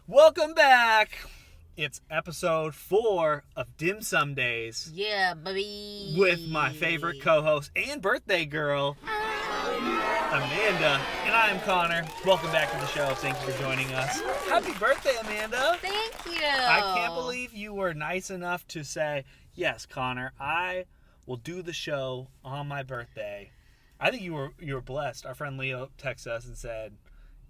Welcome back. It's episode 4 of Dim Sum Days. Yeah, baby. With my favorite co-host and birthday girl, Amanda. And I am Connor. Welcome back to the show. Thank you for joining us. Happy birthday, Amanda. Thank you. I can't believe you were nice enough to say, yes, Connor, I will do the show on my birthday. I think you were blessed. Our friend Leo texted us and said,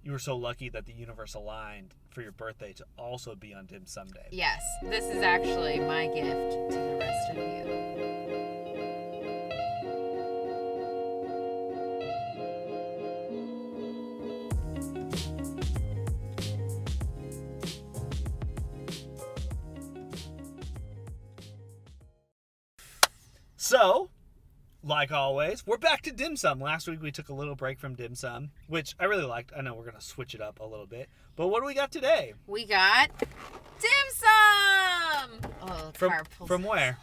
you were so lucky that the universe aligned for your birthday to also be on Dim Sum Day. Yes, this is actually my gift to the rest of you. So, like always, we're back to dim sum. Last week we took a little break from dim sum, which I really liked. I know we're going to switch it up a little bit. But what do we got today? We got dim sum! Oh, From where?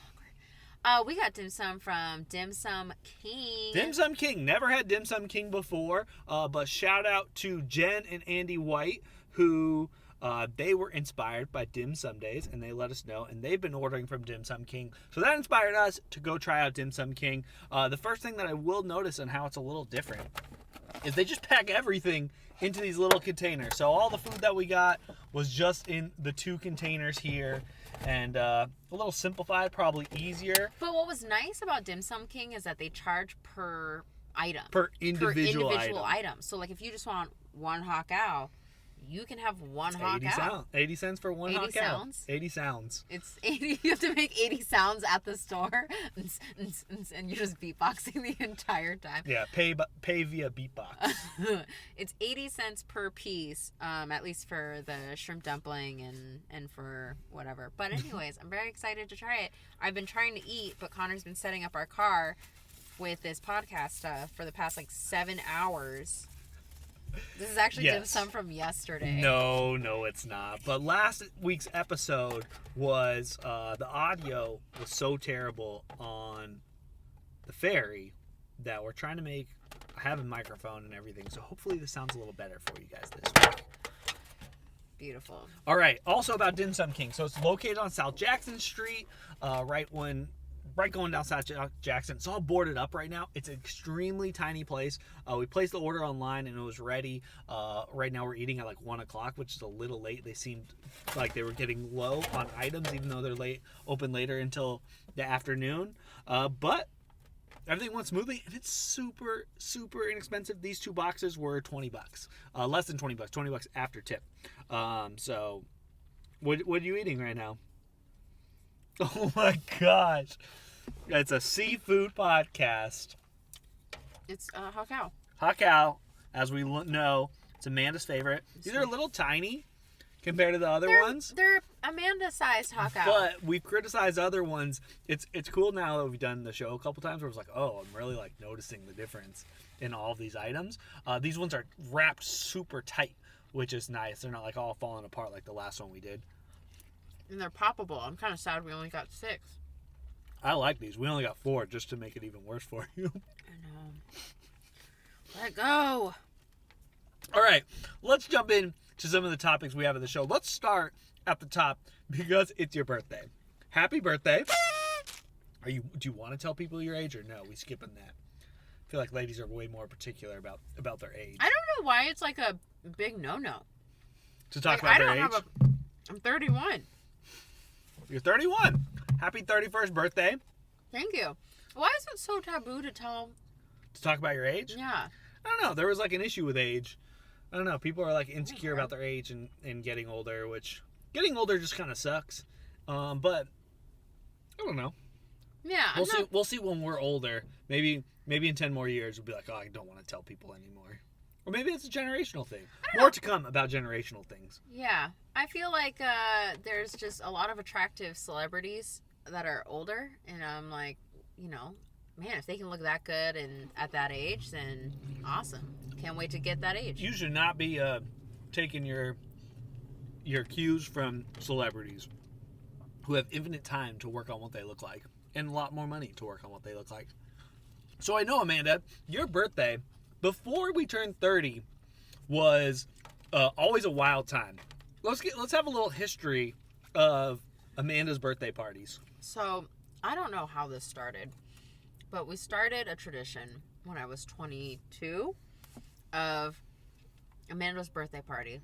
We got dim sum from Dim Sum King. Dim Sum King. Never had Dim Sum King before, but shout out to Jen and Andy White, who... they were inspired by Dim Sum Days, and they let us know, and they've been ordering from Dim Sum King. So that inspired us to go try out Dim Sum King. The first thing that I will notice on how it's a little different is they just pack everything into these little containers. So all the food that we got was just in the 2 containers here, and a little simplified, probably easier. But what was nice about Dim Sum King is that they charge per item. Per individual item. So like if you just want one hot cow, you can have one hot cow. 80 cents for one hot cow. Sounds? 80 sounds. It's 80. You have to make 80 sounds at the store, and you're just beatboxing the entire time. Yeah, pay via beatbox. It's 80 cents per piece, at least for the shrimp dumpling and for whatever. But anyways, I'm very excited to try it. I've been trying to eat, but Connor's been setting up our car with this podcast stuff for the past 7 hours. This is actually dim sum from yesterday. No, it's not. But last week's episode was, the audio was so terrible on the ferry that we're trying to have a microphone and everything. So hopefully this sounds a little better for you guys this week. Beautiful. All right. Also about Dim Sum King. So it's located on South Jackson Street, right going down South Jackson. It's all boarded up right now. It's an extremely tiny place. We placed the order online and it was ready. Right now we're eating at 1 o'clock, which is a little late. They seemed like they were getting low on items, even though they're open later until the afternoon. But everything went smoothly, and it's super, super inexpensive. These 2 boxes were $20. Less than $20. $20 after tip. So what are you eating right now? Oh my gosh. It's a seafood podcast. It's hot cow. Hot cow, as we know, it's Amanda's favorite. These are a little tiny compared to the other ones. They're Amanda-sized hot cow. But we've criticized other ones. It's cool now that we've done the show a couple times where it's I'm really noticing the difference in all of these items. These ones are wrapped super tight, which is nice. They're not all falling apart like the last one we did. And they're poppable. I'm kind of sad we only got 6. I like these. We only got 4 just to make it even worse for you. I know. Let go. All right. Let's jump in to some of the topics we have in the show. Let's start at the top because it's your birthday. Happy birthday. Do you want to tell people your age or no? We skipping that. I feel like ladies are way more particular about their age. I don't know why it's a big no-no. To talk about their age? I'm 31. You're 31. Happy 31st birthday. Thank you. Why is it so taboo to talk about your age? Yeah. I don't know. There was an issue with age. I don't know. People are insecure about their age and getting older, which getting older just kind of sucks. But I don't know. Yeah. We'll see when we're older. Maybe in 10 more years we'll be I don't want to tell people anymore. Or maybe it's a generational thing. More to come about generational things. Yeah. I feel like there's just a lot of attractive celebrities that are older. And I'm man, if they can look that good and at that age, then awesome. Can't wait to get that age. You should not be taking your cues from celebrities who have infinite time to work on what they look like. And a lot more money to work on what they look like. So I know, Amanda, your birthday, before we turned 30, was always a wild time. let's have a little history of Amanda's birthday parties. So, I don't know how this started, but we started a tradition when I was 22 of Amanda's birthday party.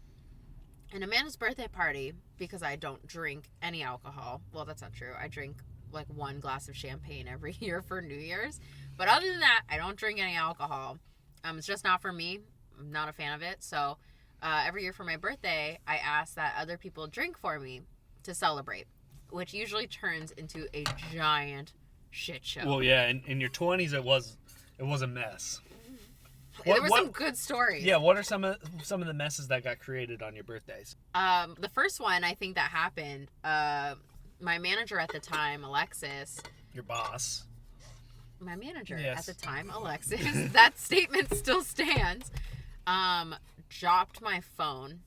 And Amanda's birthday party, because I don't drink any alcohol. Well, that's not true. I drink like 1 glass of champagne every year for New Year's. But other than that, I don't drink any alcohol. It's just not for me. I'm not a fan of it. So every year for my birthday, I ask that other people drink for me to celebrate, which usually turns into a giant shit show. Well, yeah, in your 20s, it was a mess. There were some good stories. Yeah, what are some of the messes that got created on your birthdays? The first one I think that happened, my manager at the time, Alexis. Your boss. My manager yes. at the time, Alexis. That statement still stands. Dropped my phone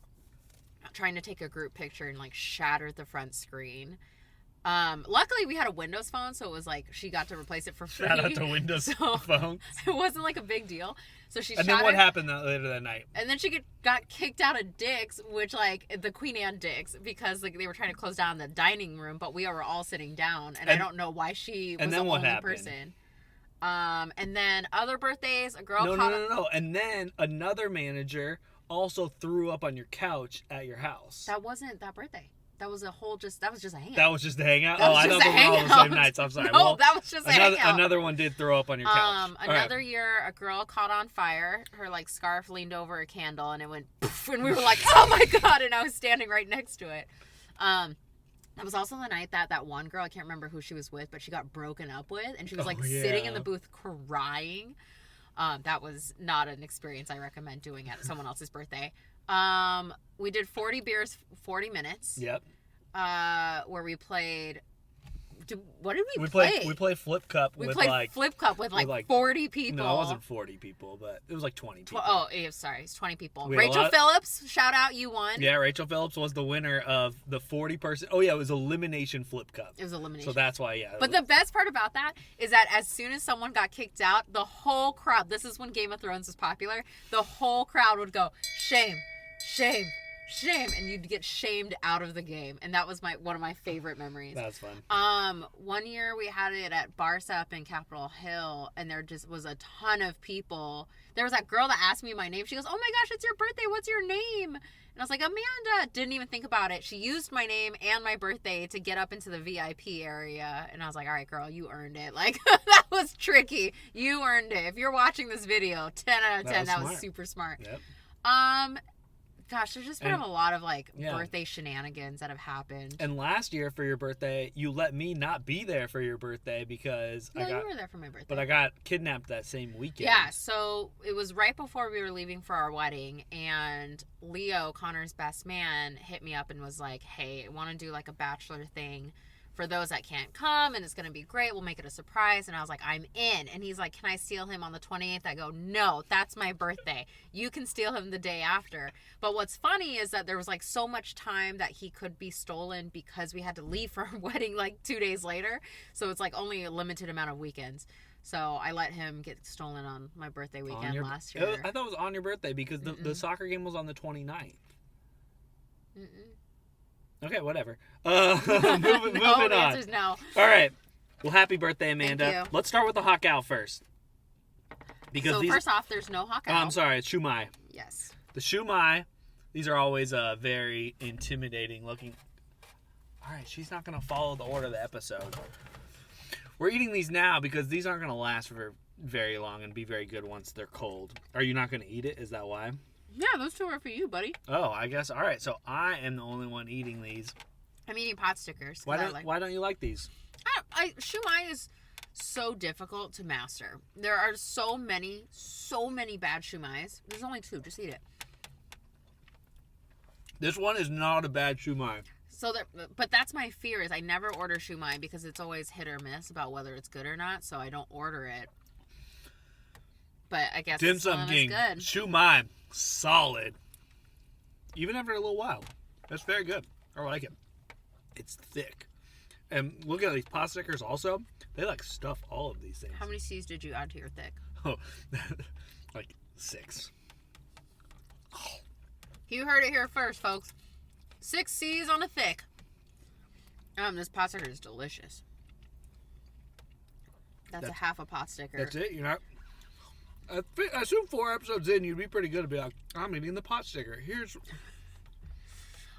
trying to take a group picture and like shattered the front screen. Luckily we had a Windows phone, so it was like she got to replace it for free. Shout out to Windows phones. It wasn't like a big deal. So she And then what happened later that night? And then she got kicked out of Dick's, which like the Queen Anne Dick's, because like they were trying to close down the dining room, but we were all sitting down, and I don't know why she was the only person. And then other birthdays, a girl No. And then another manager also threw up on your couch at your house. That wasn't that birthday. That was that was just a hangout. That was just a hangout? I thought they were all the same nights. I'm sorry. No, that was just a hangout. Another one did throw up on your couch. Another year, a girl caught on fire. Her like scarf leaned over a candle and it went poof, and we were like, oh my God, and I was standing right next to it. That was also the night that one girl, I can't remember who she was with, but she got broken up with, and she was sitting in the booth crying. That was not an experience I recommend doing at someone else's birthday. We did 40 beers, 40 minutes. Yep. Where we played. What did we play? We played Flip Cup. Flip Cup with like 40 people. No, it wasn't 40 people, but it was like 20 people. Sorry, it's 20 people. We Rachel Phillips, shout out, you won. Yeah, Rachel Phillips was the winner of the 40-person. Oh yeah, it was elimination Flip Cup. It was elimination. So that's why, yeah. But the best part about that is that as soon as someone got kicked out, the whole crowd. This is when Game of Thrones was popular. The whole crowd would go, shame, shame, shame, and you'd get shamed out of the game, and that was one of my favorite memories. That's fun. One year we had it at Barca up in Capitol Hill, and there just was a ton of people. There was that girl that asked me my name. She goes, "Oh my gosh, it's your birthday. What's your name?" And I was like, "Amanda." Didn't even think about it. She used my name and my birthday to get up into the VIP area, and I was like, "All right, girl, you earned it." Like that was tricky. You earned it. If you're watching this video, 10 out of 10. That was super smart. Yep. Gosh, there's just been a lot of birthday shenanigans that have happened. And last year for your birthday, you let me not be there for your birthday because you were there for my birthday. But I got kidnapped that same weekend. Yeah, so it was right before we were leaving for our wedding, and Leo, Connor's best man, hit me up and was like, "Hey, I want to do like a bachelor thing for those that can't come, and it's going to be great. We'll make it a surprise." And I was like, "I'm in." And he's like, "Can I steal him on the 28th? I go, "No, that's my birthday. You can steal him the day after." But what's funny is that there was like so much time that he could be stolen because we had to leave for our wedding like 2 days later. So it's like only a limited amount of weekends. So I let him get stolen on my birthday weekend last year. I thought it was on your birthday because the soccer game was on the 29th. Okay, whatever. Moving no, on. The answer's no. All right. Well, happy birthday, Amanda. Thank you. Let's start with the hot gal first. Because first off, there's no hot gal. I'm sorry, it's shumai. Yes. The shumai, these are always very intimidating looking. All right, she's not going to follow the order of the episode. We're eating these now because these aren't going to last for very long and be very good once they're cold. Are you not going to eat it? Is that why? Yeah, those two are for you, buddy. Oh, I guess. All right, so I am the only one eating these. I'm eating pot stickers. Why don't you like these? Shumai is so difficult to master. There are so many bad shumais. There's only 2. Just eat it. This one is not a bad shumai. But that's my fear is I never order shumai because it's always hit or miss about whether it's good or not. So I don't order it. But I guess Dim Sum King, good. shumai, solid. Even after a little while, that's very good. I like it. It's thick. And look at these pot stickers also. They like stuff all of these things. How many C's did you add to your thick? Oh, like 6. You heard it here first, folks. 6 C's on a thick. This pot sticker is delicious. That's a half a pot sticker. That's it? You're not... I assume 4 episodes in, you'd be pretty good to be like, I'm eating the pot sticker.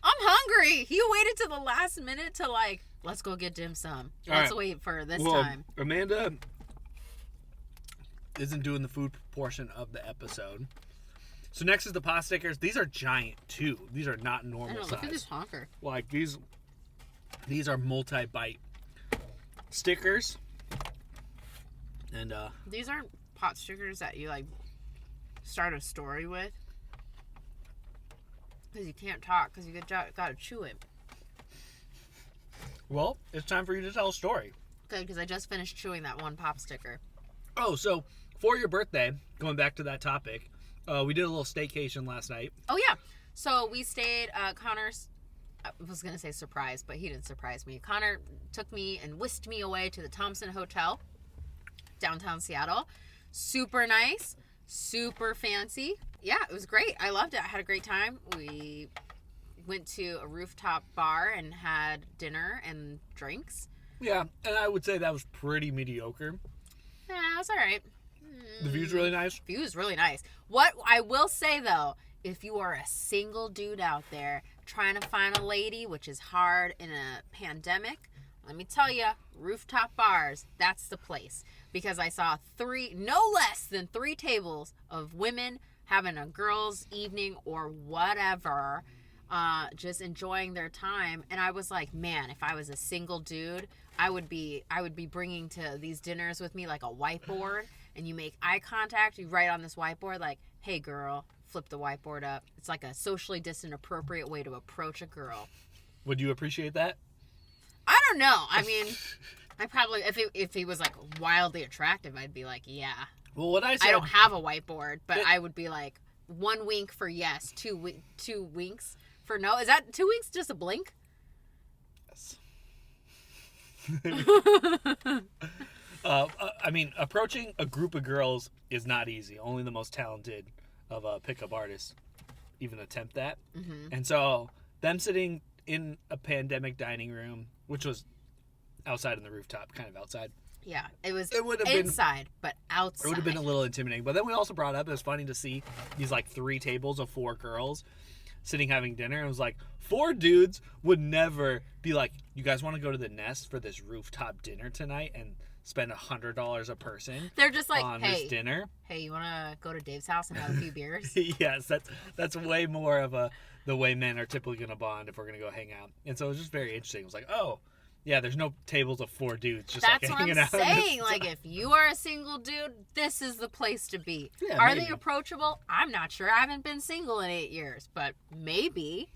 I'm hungry. You waited to the last minute to like, let's go get dim sum. Let's wait for this time. Amanda isn't doing the food portion of the episode. So next is the pot stickers. These are giant too. These are not normal size. Look at this honker. Like these are multi-bite stickers. And these aren't pot stickers that you like start a story with. Because you can't talk because you gotta chew it. Well, it's time for you to tell a story. Okay, because I just finished chewing that one pop sticker. Oh, so for your birthday, going back to that topic, we did a little staycation last night. Oh, yeah. So we stayed, Connor's, I was going to say surprise, but he didn't surprise me. Connor took me and whisked me away to the Thompson Hotel, downtown Seattle. Super nice, super fancy. Yeah, it was great. I loved it. I had a great time. We went to a rooftop bar and had dinner and drinks. Yeah, and I would say that was pretty mediocre. Yeah, it was all right. The view's really nice. View is really nice. What I will say, though, if you are a single dude out there trying to find a lady, which is hard in a pandemic, let me tell you, rooftop bars, that's the place. Because I saw no less than 3 tables of women having a girls' evening or whatever, just enjoying their time. And I was like, man, if I was a single dude, I would be bringing to these dinners with me like a whiteboard, and you make eye contact. You write on this whiteboard like, "Hey, girl," flip the whiteboard up. It's like a socially distant, appropriate way to approach a girl. Would you appreciate that? I don't know. I mean, I probably if he was like wildly attractive, I'd be like, yeah. Well, what I said, I don't have a whiteboard, but I would be like 1 wink for yes, 2 winks for no. Is that 2 winks just a blink? Yes. I mean, approaching a group of girls is not easy. Only the most talented of pickup artists even attempt that. Mm-hmm. And so them sitting in a pandemic dining room, which was outside on the rooftop, kind of outside. Yeah, it would have inside, but outside. It would have been a little intimidating. But then we also brought up, it was funny to see these like 3 tables of 4 girls sitting having dinner. It was like 4 dudes would never be like, you guys want to go to the Nest for this rooftop dinner tonight and spend $100 a person? They're just like, on hey, this dinner. Hey, you want to go to Dave's house and have a few beers? Yes, that's way more of the way men are typically going to bond if we're going to go hang out. And so it was just very interesting. It was like, oh, yeah, there's no tables of 4 dudes just that's like what hanging I'm out. saying. Like, if you are a single dude, this is the place to be. Yeah, are maybe. they approachable? I'm not sure. I haven't been single in 8 years, but maybe.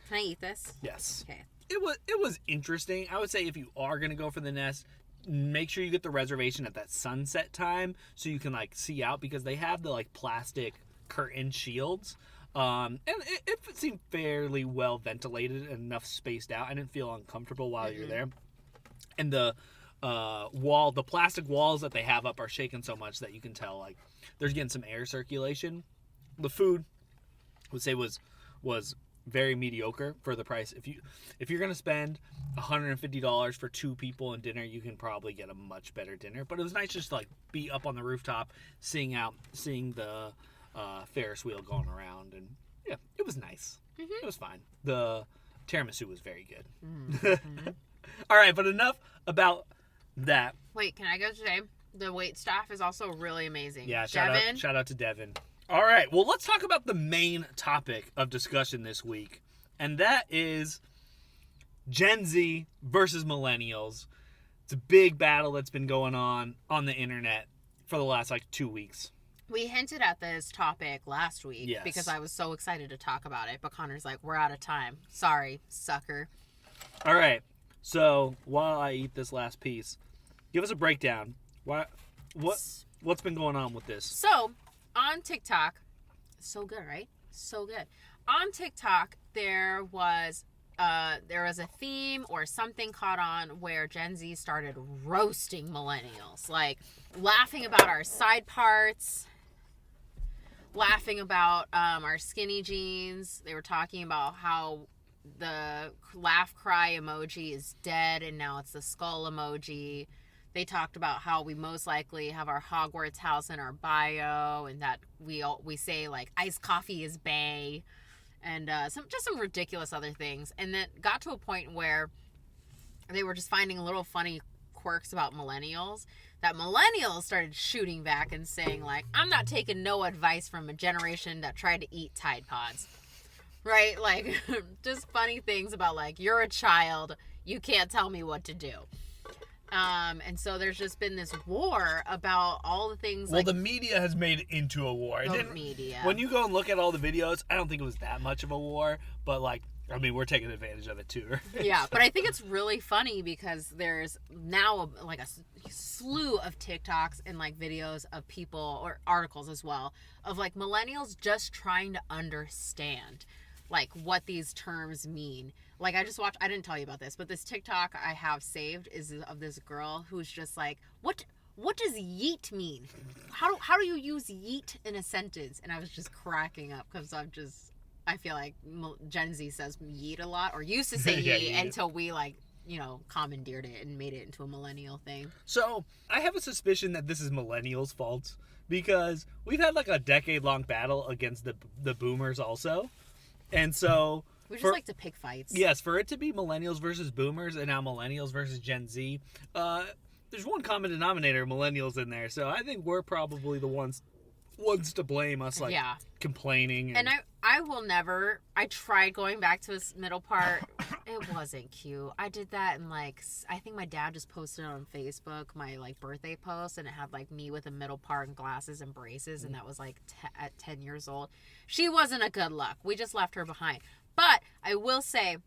Can I eat this? Yes. Okay. It was interesting. I would say if you are going to go for the Nest, make sure you get the reservation at that sunset time so you can like see out, because they have the like plastic curtain shields. And it seemed fairly well ventilated and enough spaced out. I didn't feel uncomfortable while you're there. And the the plastic walls that they have up are shaking so much that you can tell like there's getting some air circulation. The food, I would say, was very mediocre for the price. If you're gonna spend $150 for 2 people in dinner, you can probably get a much better dinner. But it was nice just to like be up on the rooftop, seeing the Ferris wheel going around, and yeah, it was nice. Mm-hmm. It was fine. The tiramisu was very good. Mm-hmm. All right, but enough about that. Wait, can I go today? The wait staff is also really amazing. Yeah, shout out to Devin. All right, well, let's talk about the main topic of discussion this week, and that is Gen Z versus millennials. It's a big battle that's been going on the internet for the last, 2 weeks. We hinted at this topic last week Yes. because I was so excited to talk about it, but Connor's like, we're out of time. Sorry, sucker. All right, so while I eat this last piece, give us a breakdown. What's been going on with this? So, on TikTok, so good, right? So good. On TikTok, there was a theme or something caught on where Gen Z started roasting millennials, like laughing about our side parts, laughing about our skinny jeans. They were talking about how the laugh cry emoji is dead, and now it's the skull emoji. They talked about how we most likely have our Hogwarts house in our bio, and that we say like iced coffee is bae, and some ridiculous other things. And then got to a point where they were just finding little funny quirks about millennials, that millennials started shooting back and saying like, I'm not taking no advice from a generation that tried to eat Tide Pods. Right? Like, just funny things about like, you're a child, you can't tell me what to do. And so there's just been this war about all the things. Well, the media has made it into a war. Media. When you go and look at all the videos, I don't think it was that much of a war, but like, I mean, we're taking advantage of it too. Right? Yeah, but I think it's really funny because there's now like a slew of TikToks and like videos of people, or articles as well, of like millennials just trying to understand like what these terms mean. Like I just watched, I didn't tell you about this, but this TikTok I have saved is of this girl who's just like, what does yeet mean? How do you use yeet in a sentence? And I was just cracking up because I feel like Gen Z says yeet a lot, or used to say yeet until we like, you know, commandeered it and made it into a millennial thing. So I have a suspicion that this is millennials' fault, because we've had like a decade-long battle against the boomers also. And so we just like to pick fights. Yes, for it to be millennials versus boomers and now millennials versus Gen Z, there's one common denominator, millennials, in there. So I think we're probably the ones to blame, us like complaining. And I will never, I tried going back to this middle part. It wasn't cute. I did that, and like, I think my dad just posted it on Facebook, my like birthday post, and it had like me with a middle part and glasses and braces, and that was like at 10 years old. She wasn't a good look. We just left her behind. But I will say,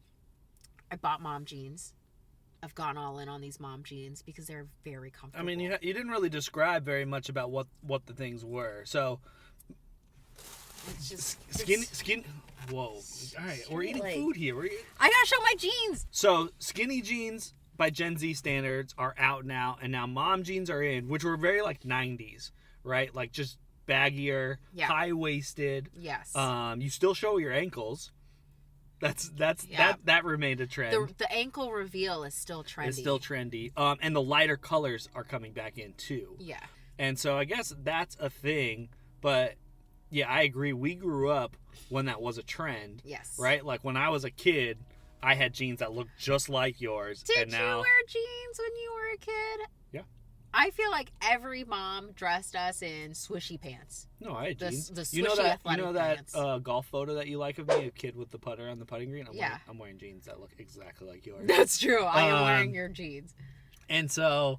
I bought mom jeans. I've gone all in on these mom jeans because they're very comfortable. I mean, you didn't really describe very much about what the things were. So, it's just skin. Whoa! All right, we're eating food here. I gotta show my jeans. So, skinny jeans by Gen Z standards are out now, and now mom jeans are in, which were very like 90s, right? Like just baggier, high waisted. Yes. You still show your ankles. That remained a trend. The ankle reveal is still trendy. It's still trendy. And the lighter colors are coming back in too. Yeah. And so I guess that's a thing. But yeah, I agree. We grew up when that was a trend. Yes. Right? Like when I was a kid, I had jeans that looked just like yours. Did you wear jeans when you were a kid? Yeah. I feel like every mom dressed us in swishy pants. No, I had jeans. The swishy athletic pants. Golf photo that you like of me, a kid with the putter on the putting green? I'm wearing jeans that look exactly like yours. That's true. I am wearing your jeans. And so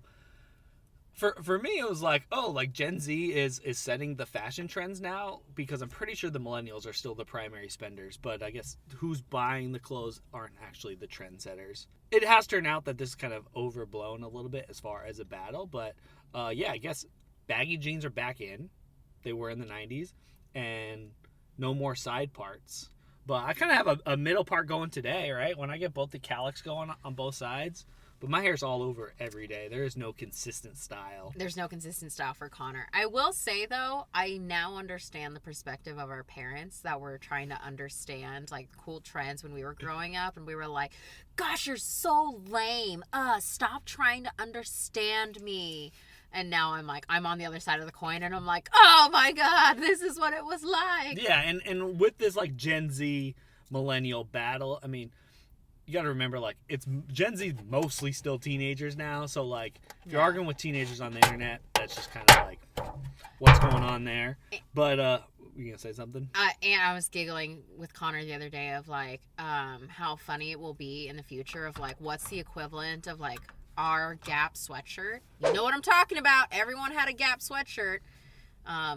for me, it was like, oh, like Gen Z is setting the fashion trends now, because I'm pretty sure the millennials are still the primary spenders. But I guess who's buying the clothes aren't actually the trendsetters. It has turned out that this is kind of overblown a little bit as far as a battle. But I guess baggy jeans are back in. They were in the 90s. And no more side parts. But I kind of have a middle part going today, right? When I get both the calyx going on both sides. But my hair's all over every day. There is no consistent style. There's no consistent style for Connor. I will say, though, I now understand the perspective of our parents that were trying to understand, like, cool trends when we were growing up. And we were like, gosh, you're so lame. Stop trying to understand me. And now I'm like, I'm on the other side of the coin. And I'm like, oh, my God, this is what it was like. Yeah, and with this, like, Gen Z millennial battle, I mean, you got to remember, like, it's Gen Z mostly still teenagers now. So, like, if you're arguing with teenagers on the internet, that's just kind of like what's going on there. But, you going to say something? And I was giggling with Connor the other day of, like, how funny it will be in the future of, like, what's the equivalent of, like, our Gap sweatshirt. You know what I'm talking about. Everyone had a Gap sweatshirt.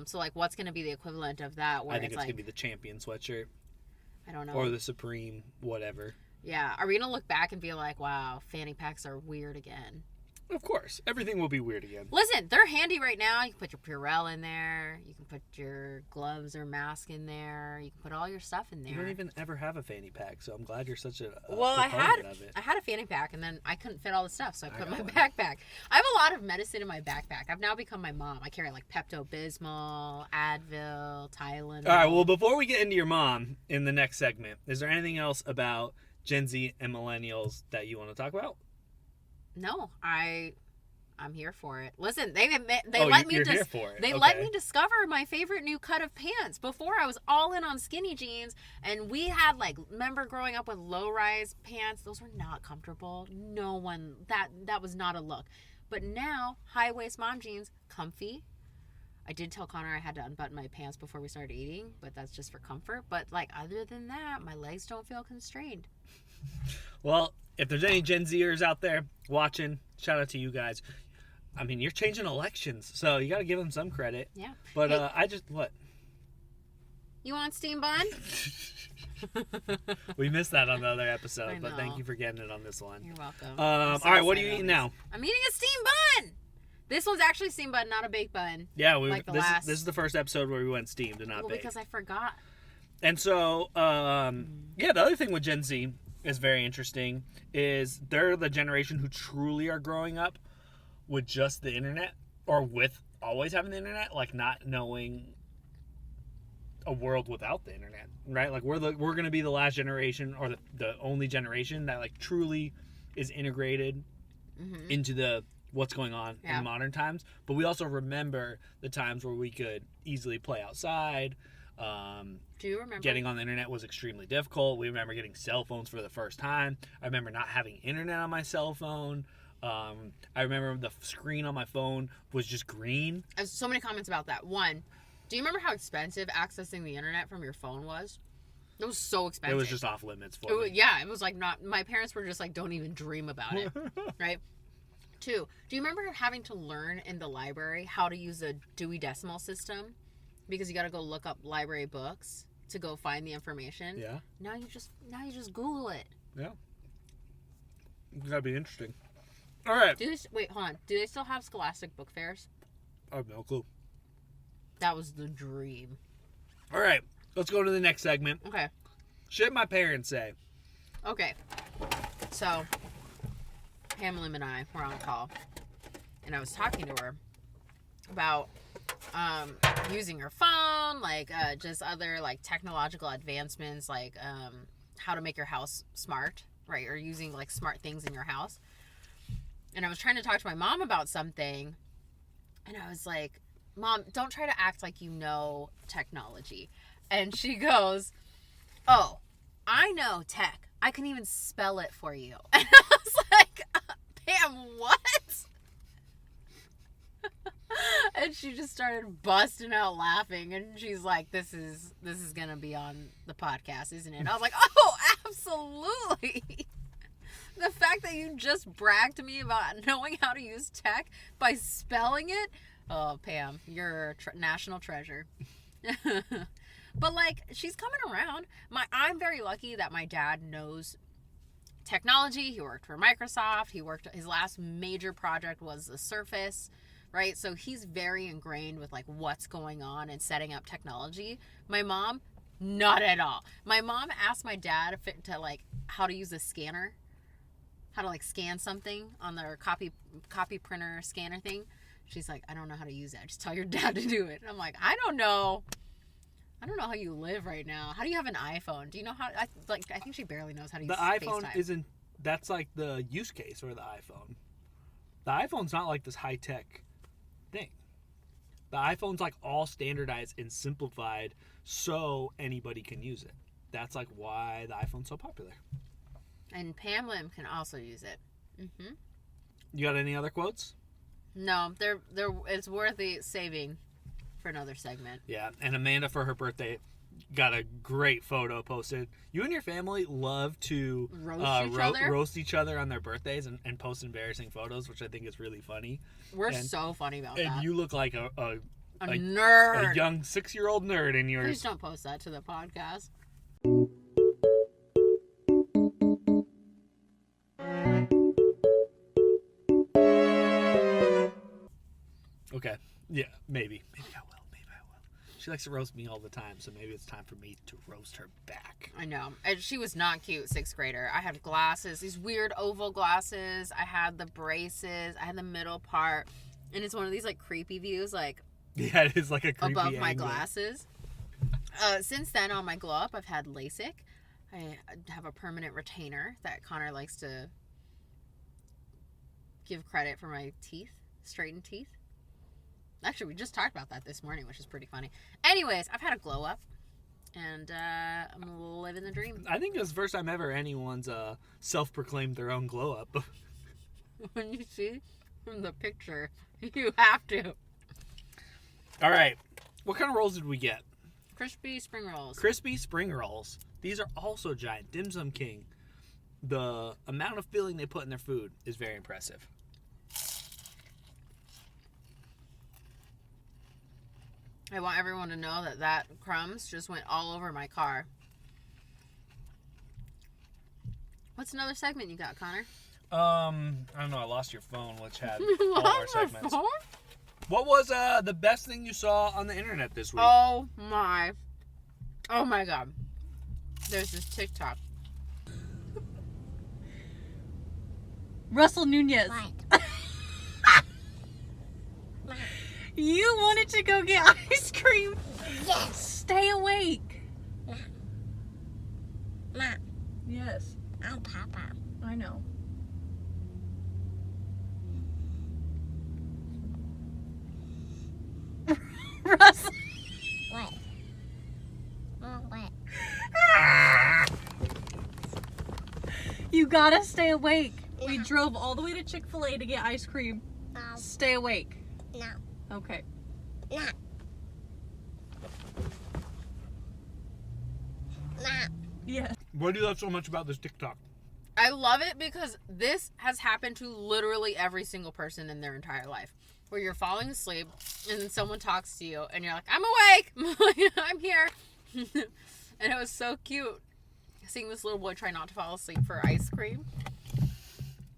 So, like, what's going to be the equivalent of that? Where I think it's like, going to be the Champion sweatshirt. I don't know. Or the Supreme, whatever. Yeah. Are we going to look back and be like, wow, fanny packs are weird again? Of course. Everything will be weird again. Listen, they're handy right now. You can put your Purell in there. You can put your gloves or mask in there. You can put all your stuff in there. You don't even ever have a fanny pack, so I'm glad you're such a proponent of it. I had a fanny pack, and then I couldn't fit all the stuff, so I put my backpack. I have a lot of medicine in my backpack. I've now become my mom. I carry, like, Pepto-Bismol, Advil, Tylenol. All right, well, before we get into your mom in the next segment, is there anything else about Gen Z and millennials that you want to talk about? No, I'm here for it. Listen, they You're here for it. They Okay. let me discover my favorite new cut of pants. Before I was all in on skinny jeans, and we had remember growing up with low-rise pants? Those were not comfortable. No one that was not a look. But now high-waist mom jeans, comfy. I did tell Connor I had to unbutton my pants before we started eating, but that's just for comfort. But other than that, my legs don't feel constrained. Well, if there's any Gen Zers out there watching, shout out to you guys. I mean, you're changing elections, so you got to give them some credit. Yeah. But Hey, what? You want steam bun? We missed that on the other I episode, but thank know. you for getting it on this one. You're welcome. All right, what are you eating now? I'm eating a steam bun. This one's actually steam bun, not a baked bun. Yeah, this is the first episode where we went steamed and not baked. Because I forgot. And so, the other thing with Gen Z is very interesting is they're the generation who truly are growing up with just the internet, or with always having the internet, not knowing a world without the internet, right? We're going to be the last generation, or the only generation that truly is integrated into what's going on in modern times. But we also remember the times where we could easily play outside. Do you remember? Getting on the internet was extremely difficult. We remember getting cell phones for the first time. I remember not having internet on my cell phone. I remember the screen on my phone was just green. I have so many comments about that. One, do you remember how expensive accessing the internet from your phone was? It was so expensive. It was just off limits for me. Yeah, it was not. My parents were just don't even dream about it, right? Two, do you remember having to learn in the library how to use a Dewey Decimal System? Because you got to go look up library books to go find the information. Yeah. Now you just Google it. Yeah. That'd be interesting. All right. Wait, hold on. Do they still have Scholastic book fairs? I have no clue. That was the dream. All right. Let's go to the next segment. Okay. Shit my parents say. Okay. So, Pamela and I were on a call, and I was talking to her about using her phone, just other technological advancements, how to make your house smart, right? Or using smart things in your house. And I was trying to talk to my mom about something, and I was like, Mom, don't try to act like you know technology. And she goes, oh, I know tech. I can even spell it for you. And I was like, Pam, what? And she just started busting out laughing, and she's like, this is gonna be on the podcast, isn't it? And I was like, oh, absolutely. The fact that you just bragged to me about knowing how to use tech by spelling it, oh, Pam, you're a national treasure. But she's coming around. I'm very lucky that my dad knows technology. He worked for Microsoft. His last major project was the Surface, right? So he's very ingrained with what's going on and setting up technology. My mom, not at all. My mom asked my dad to how to use a scanner, how to scan something on their copy printer scanner thing. She's like, I don't know how to use that. Just tell your dad to do it. And I'm like, I don't know how you live right now. How do you have an iPhone? Do you know how? I think she barely knows how to use the iPhone. FaceTime. Isn't that's the use case for the iPhone? The iPhone's not this high tech thing. The iPhone's all standardized and simplified so anybody can use it. That's why the iPhone's so popular. And Pam Lim can also use it. Mm-hmm. You got any other quotes? No, it's worth the saving for another segment. Yeah, and Amanda for her birthday got a great photo posted. You and your family love to roast each other on their birthdays and post embarrassing photos, which I think is really funny. We're so funny about that. And you look like a nerd. A young 6-year-old nerd in yours. Please don't post that to the podcast. Okay. Yeah, maybe. Maybe I will. She likes to roast me all the time, so maybe it's time for me to roast her back. I know. And she was not cute, 6th grader. I had glasses, these weird oval glasses. I had the braces. I had the middle part. And it's one of these creepy views, yeah, it is a creepy above my angle. glasses. Since then, on my glow up, I've had LASIK. I have a permanent retainer that Connor likes to give credit for my teeth, straightened teeth. Actually, we just talked about that this morning, which is pretty funny. Anyways, I've had a glow up, and I'm living the dream. I think it's the first time ever anyone's self-proclaimed their own glow up. When you see from the picture, you have to. All right. What kind of rolls did we get? Crispy spring rolls. Crispy spring rolls. These are also giant. Dim Sum King. The amount of filling they put in their food is very impressive. I want everyone to know that crumbs just went all over my car. What's another segment you got, Connor? I don't know. I lost your phone, which had all our segments. What was the best thing you saw on the internet this week? Oh my God. There's this TikTok. Russell Nunez. You wanted to go get ice cream? Yes. Stay awake. Mom, Yes, I'm Papa. I know. Russell. What? What? You gotta stay awake. We drove all the way to Chick-fil-A to get ice cream. Stay awake. No. Okay. No. No. Yeah. What do you love so much about this TikTok? I love it because this has happened to literally every single person in their entire life. Where you're falling asleep and then someone talks to you and you're like, I'm awake! I'm here! And it was so cute seeing this little boy try not to fall asleep for ice cream.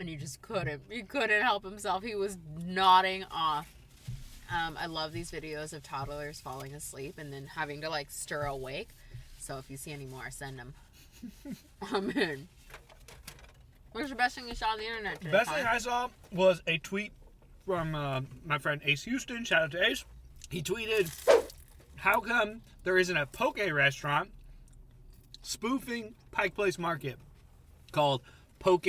And you just couldn't. He couldn't help himself. He was nodding off. I love these videos of toddlers falling asleep and then having to like stir awake. So if you see any more, send them. I'm in. What's the best thing you saw on the internet today? Best thing I saw was a tweet from my friend Ace Houston. Shout out to Ace. He tweeted, how come there isn't a poke restaurant spoofing Pike Place Market called Poke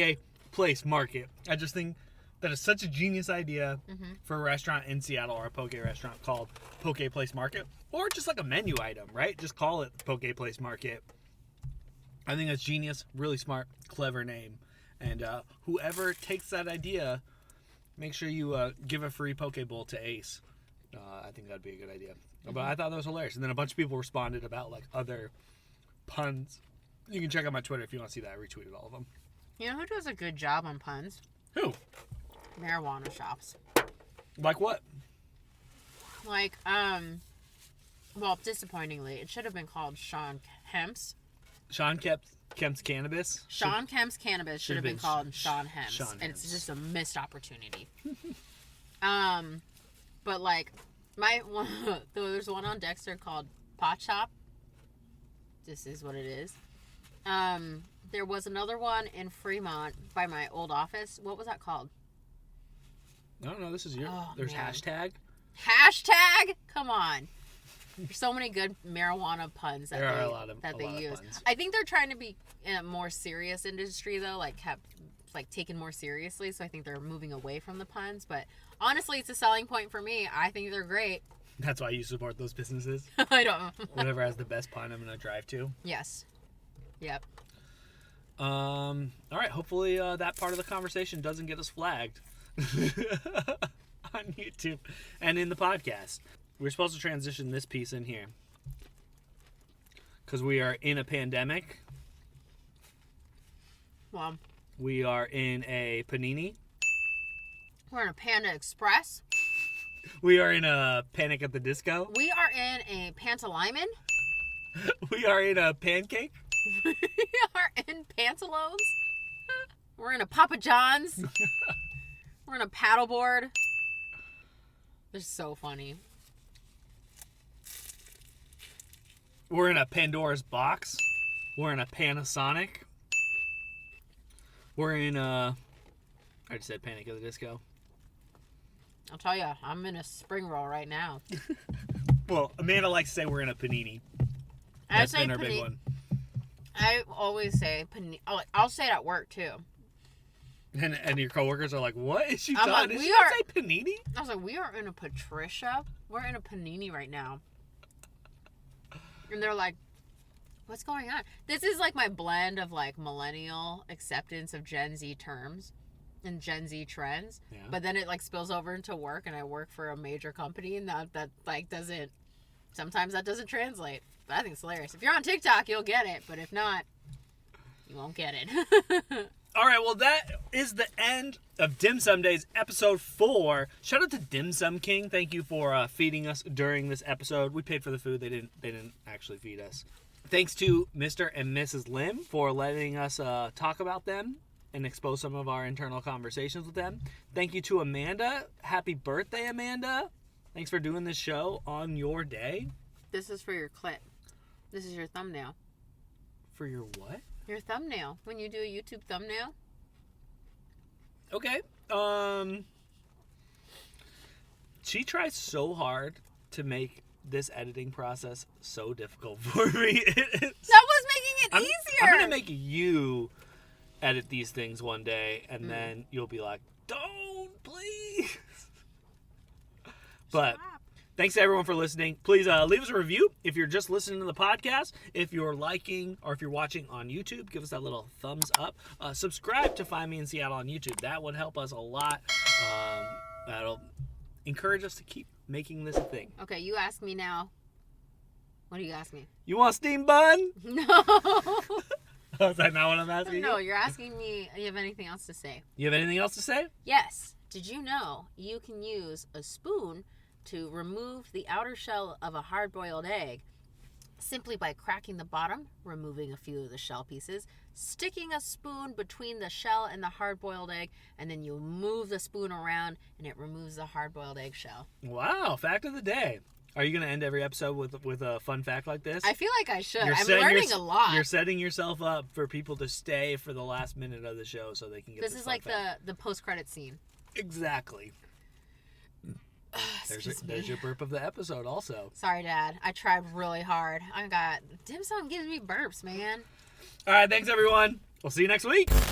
Place Market? I just think that is such a genius idea for a restaurant in Seattle, or a poke restaurant called Poke Place Market. Or just like a menu item, right? Just call it Poke Place Market. I think that's genius. Really smart, clever name. And whoever takes that idea, make sure you give a free poke bowl to Ace. I think that'd be a good idea. But I thought that was hilarious. And then a bunch of people responded about like other puns. You can check out my Twitter if you want to see that. I retweeted all of them. You know who does a good job on puns? Who? Marijuana shops. Like what? Like, well, disappointingly, it should have been called Sean Hemp's. Sean Kemp's Cannabis. Sean Kemp's Cannabis should have been called Sean Hemp's. Sean And it's Hemp's. just a missed opportunity. But like, there's one on Dexter called Pot Shop. This is what it is. There was another one in Fremont by my old office. What was that called? I don't know. This is your. Oh, There's man. hashtag. Hashtag? Come on. There's so many good marijuana puns that There are they, a lot of use. puns. I think they're trying to be in a more serious industry though, like taken more seriously. So I think they're moving away from the puns. But honestly, it's a selling point for me. I think they're great. That's why you support those businesses. I don't. Whatever has the best pun, I'm gonna drive to. Yes. Yep. All right. Hopefully, that part of the conversation doesn't get us flagged on YouTube and in the podcast. We're supposed to transition this piece in here because we are in a pandemic. Well, We are in a panini. we're in a Panda Express. We are in a Panic at the Disco. We are in a Pantalaimon. We are in a pancake. We are in Pantalones. We're in a Papa John's. We're in a paddleboard. They're so funny. We're in a Pandora's box. We're in a Panasonic. We're in a... I just said Panic at the Disco. I'll tell you, I'm in a spring roll right now. Well, Amanda likes to say we're in a panini. I That's say been our big one. I always say panini. I'll say it at work too. And your coworkers are like, "What is she I'm talking? like, Did we she not are- say panini?" I was like, we are in a Patricia. We're in a panini right now. And they're like, what's going on? This is like my blend of like millennial acceptance of Gen Z terms and Gen Z trends. Yeah. But then it like spills over into work, and I work for a major company, and that like doesn't. Sometimes that doesn't translate. But I think it's hilarious. If you're on TikTok, you'll get it. But if not, you won't get it. All right, well, that is the end of Dim Sum Days episode 4. Shout out to Dim Sum King. Thank you for feeding us during this episode. We paid for the food. They didn't actually feed us. Thanks to Mr. and Mrs. Lim for letting us talk about them and expose some of our internal conversations with them. Thank you to Amanda. Happy birthday, Amanda. Thanks for doing this show on your day. This is for your clip. This is your thumbnail. For your what? Your thumbnail. When you do a YouTube thumbnail. Okay. She tries so hard to make this editing process so difficult for me. That was making it easier. I'm gonna make you edit these things one day, and then you'll be like, "Don't, please." But thanks to everyone for listening. Please leave us a review if you're just listening to the podcast. If you're liking or if you're watching on YouTube, give us that little thumbs up. Subscribe to Find Me in Seattle on YouTube. That would help us a lot. That'll encourage us to keep making this a thing. Okay, you ask me now. What do you ask me? You want steam bun? No. Is that not what I'm asking No, you? you're asking me, you have anything else to say? You have anything else to say? Yes. Did you know you can use a spoon to remove the outer shell of a hard-boiled egg simply by cracking the bottom, removing a few of the shell pieces, sticking a spoon between the shell and the hard-boiled egg, and then you move the spoon around and it removes the hard-boiled egg shell. Wow, fact of the day. Are you going to end every episode with a fun fact like this? I feel like I should. You're I'm setting learning a lot. You're setting yourself up for people to stay for the last minute of the show so they can get This this is fun like fact. the post-credit scene. Exactly. There's your burp of the episode also. Sorry, Dad. I tried really hard. Dim Sum gives me burps, man. All right, thanks everyone. We'll see you next week.